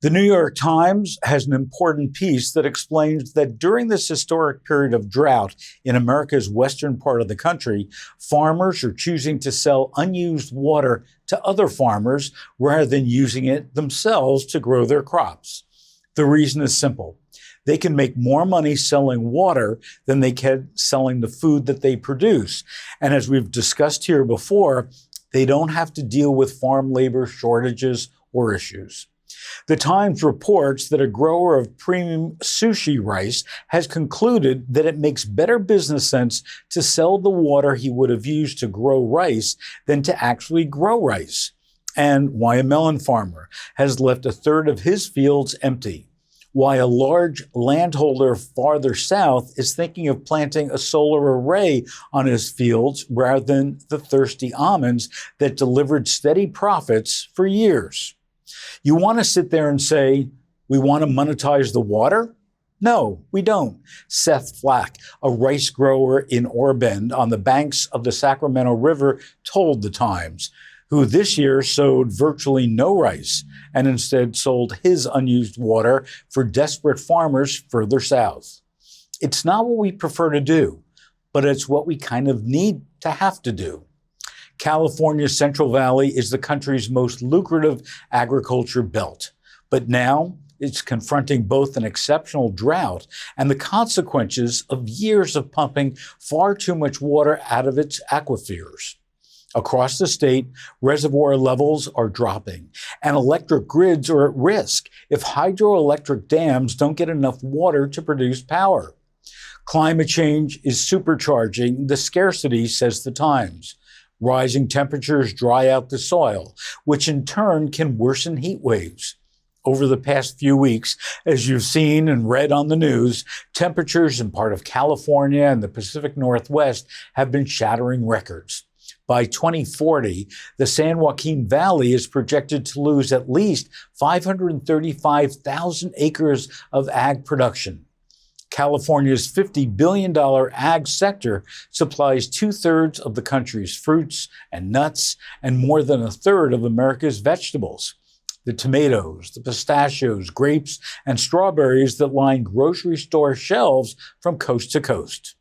The New York Times has an important piece that explains that during this historic period of drought in America's western part of the country, farmers are choosing to sell unused water to other farmers rather than using it themselves to grow their crops. The reason is simple. They can make more money selling water than they can selling the food that they produce. And as we've discussed here before, they don't have to deal with farm labor shortages or issues. The Times reports that a grower of premium sushi rice has concluded that it makes better business sense to sell the water he would have used to grow rice than to actually grow rice. And why a melon farmer has left a third of his fields empty. Why a large landholder farther south is thinking of planting a solar array on his fields rather than the thirsty almonds that delivered steady profits for years. You want to sit there and say, we want to monetize the water? No, we don't. Seth Fiack, a rice grower in Ordbend on the banks of the Sacramento River, told the Times, who this year sowed virtually no rice and instead sold his unused water for desperate farmers further south. It's not what we prefer to do, but it's what we kind of need to have to do. California's Central Valley is the country's most lucrative agriculture belt, but now it's confronting both an exceptional drought and the consequences of years of pumping far too much water out of its aquifers. Across the state, reservoir levels are dropping, and electric grids are at risk if hydroelectric dams don't get enough water to produce power. Climate change is supercharging the scarcity, says the Times. Rising temperatures dry out the soil, which in turn can worsen heat waves. Over the past few weeks, as you've seen and read on the news, temperatures in part of California and the Pacific Northwest have been shattering records. By 2040, the San Joaquin Valley is projected to lose at least 535,000 acres of ag production. California's $50 billion ag sector supplies 2/3 of the country's fruits and nuts and more than 1/3 of America's vegetables. The tomatoes, the pistachios, grapes, and strawberries that line grocery store shelves from coast to coast.